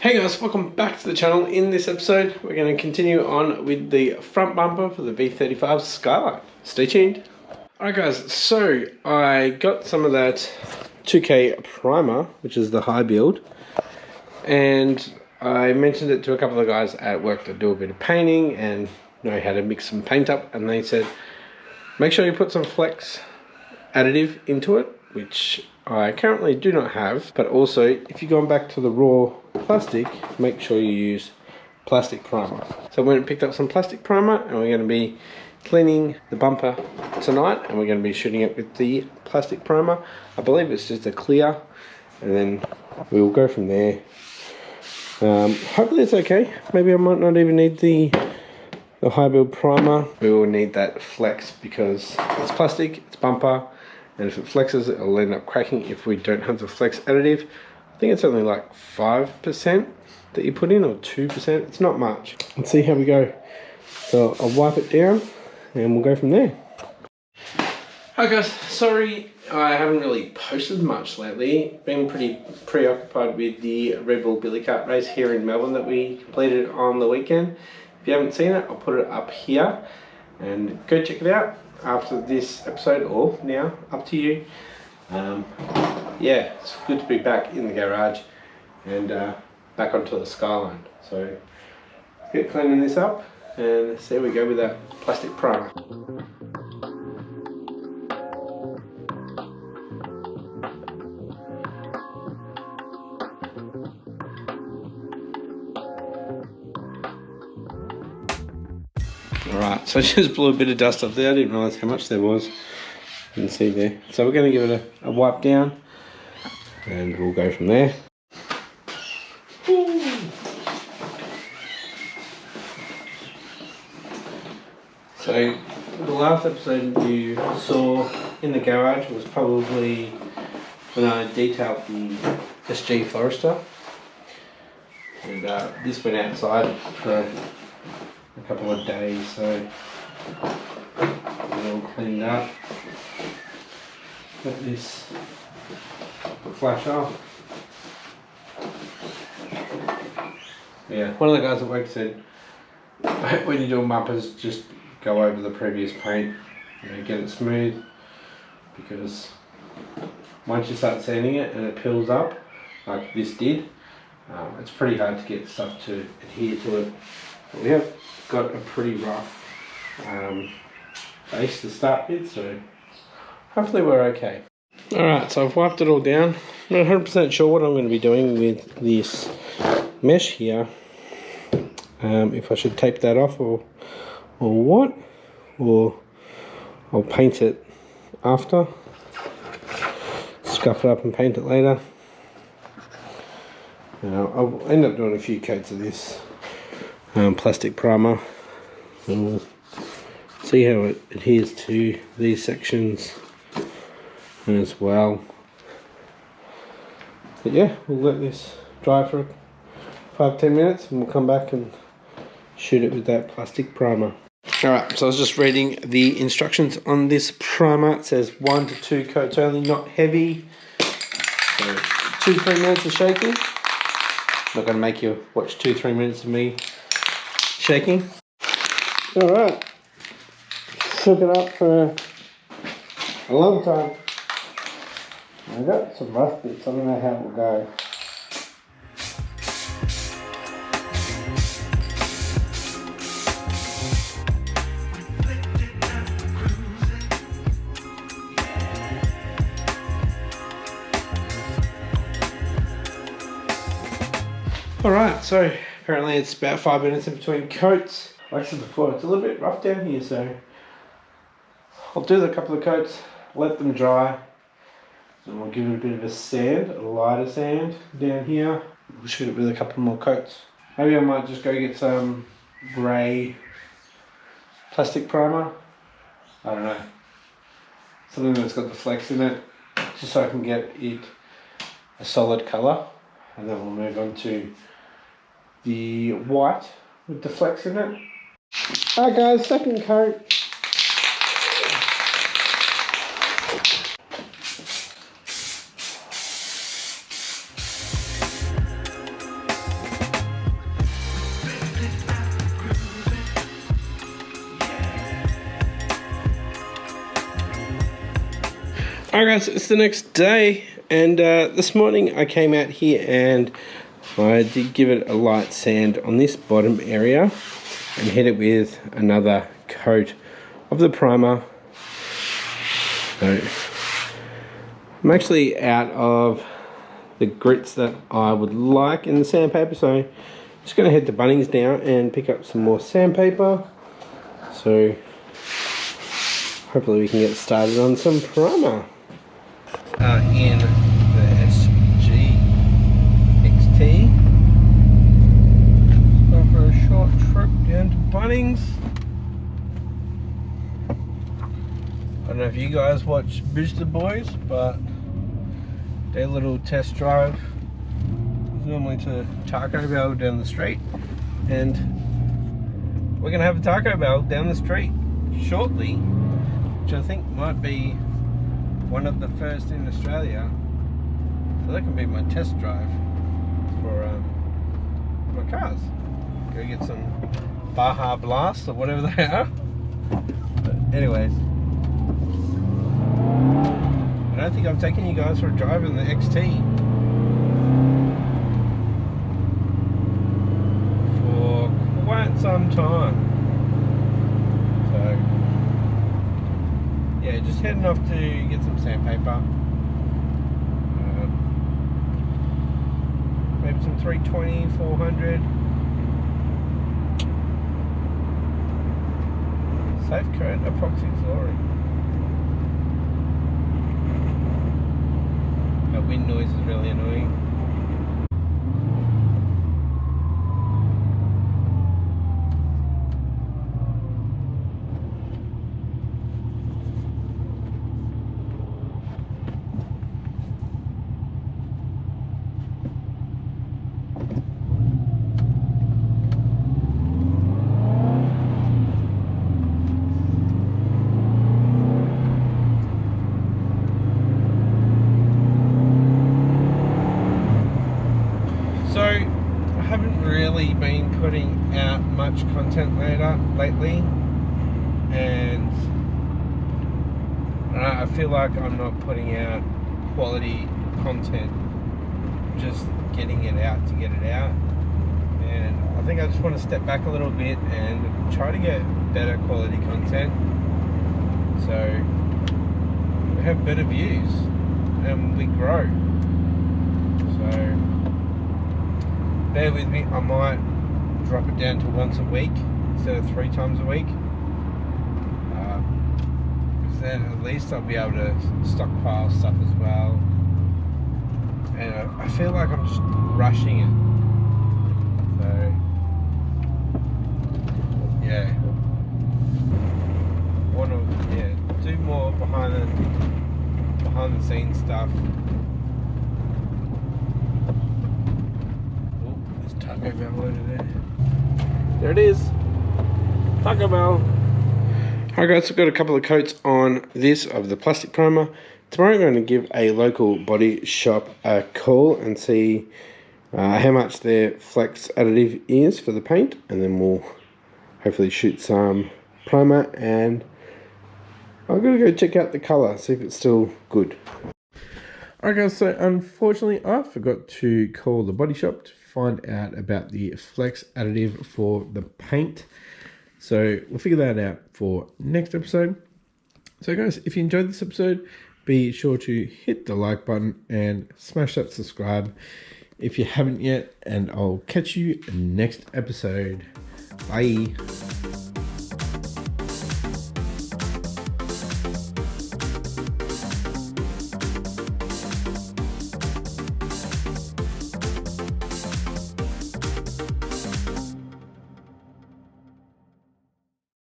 Hey guys, welcome back to the channel. In this episode, we're going to continue on with the front bumper for the V35 Skyline. Stay tuned. Alright guys, so I got some of that 2K primer, which is the high build, and I mentioned it to a couple of guys at work that do a bit of painting and know how to mix some paint up, and they said, make sure you put some flex additive into it, which I currently do not have, but also if you're going back to the raw plastic, make sure you use plastic primer. So I went and picked up some plastic primer, and we're going to be cleaning the bumper tonight, and we're going to be shooting it with the plastic primer. I believe it's just a clear, and then we'll go from there. Hopefully it's okay. Maybe I might not even need the high build primer. We will need that flex because it's plastic, it's bumper, and if it flexes it'll end up cracking if we don't have the flex additive. I think it's only like 5% that you put in, or 2%, it's not much. Let's see how we go. So I'll wipe it down and we'll go from there. Hi guys, sorry I haven't really posted much lately. Been pretty preoccupied with the Red Bull Billy Cart race here in Melbourne that we completed on the weekend. If you haven't seen it, I'll put it up here and go check it out after this episode, or now, up to you. Yeah, it's good to be back in the garage and back onto the Skyline. So get cleaning this up and see how we go with that plastic primer. Alright, so I just blew a bit of dust off there. I didn't realise how much there was. You can see there. So we're going to give it a wipe down and we'll go from there. Woo. So the last episode you saw in the garage was probably when I detailed the SG Forester. And this went outside for a couple of days, so we're all cleaned up. Let this flash off. Yeah, one of the guys at work said when you're doing bumpers, just go over the previous paint, get it smooth, because once you start sanding it and it peels up like this did, it's pretty hard to get stuff to adhere to it. But we have got a pretty rough base to start with, so hopefully we're okay. Alright, so I've wiped it all down. I'm not 100% sure what I'm going to be doing with this mesh here. If I should tape that off or what, or I'll paint it after, scuff it up and paint it later. I'll end up doing a few coats of this plastic primer, and we'll see how it adheres to these sections as well. But yeah, we'll let this dry for 5-10 minutes and we'll come back and shoot it with that plastic primer. Alright, so I was just reading the instructions on this primer. It says 1 to 2 coats only, not heavy. So 2-3 minutes of shaking. I'm not going to make you watch 2-3 minutes of me shaking. Alright, shook it up for a long time. I got some rough bits, I don't know how it will go. Alright, so apparently it's about 5 minutes in between coats. Like I said before, it's a little bit rough down here, so I'll do a couple of coats, let them dry, and we'll give it a bit of a sand, a lighter sand down here. We'll shoot it with a couple more coats. Maybe I might just go get some grey plastic primer. I don't know. Something that's got the flex in it, just so I can get it a solid colour. And then we'll move on to the white with the flex in it. Alright guys, second coat. Alright guys, it's the next day, and this morning I came out here and I did give it a light sand on this bottom area and hit it with another coat of the primer. So I'm actually out of the grits that I would like in the sandpaper, so I'm just going to head to Bunnings now and pick up some more sandpaper. So hopefully we can get started on some primer. In the SG XT. Go for a short trip down to Bunnings. I don't know if you guys watch Booster Boys, but their little test drive is normally to Taco Bell down the street, and we're gonna have a Taco Bell down the street shortly, which I think might be one of the first in Australia. So that can be my test drive for my cars. Go get some Baja Blast or whatever they are. But anyways, I don't think I'm taking you guys for a drive in the XT for quite some time. So yeah, just heading off to get some sandpaper. Maybe some 320, 400. Safe coat epoxy flooring. That wind noise is really annoying. So, I haven't really been putting out much content lately, and I feel like I'm not putting out quality content, just getting it out to get it out. And I think I just want to step back a little bit and try to get better quality content, so we have better views and we grow. So bear with me, I might drop it down to once a week instead of 3 times a week. Because then at least I'll be able to stockpile stuff as well. And I feel like I'm just rushing it. So, yeah. Want to do more behind the scenes stuff. Taco Bell over there. There it is. Taco Bell. Alright guys, I've got a couple of coats on this of the plastic primer. Tomorrow I'm going to give a local body shop a call and see how much their flex additive is for the paint, and then we'll hopefully shoot some primer, and I'm going to go check out the colour, see if it's still good. Alright guys, so unfortunately I forgot to call the body shop to find out about the flex additive for the paint. So we'll figure that out for next episode. So guys, if you enjoyed this episode, be sure to hit the like button and smash that subscribe if you haven't yet, and I'll catch you next episode. Bye.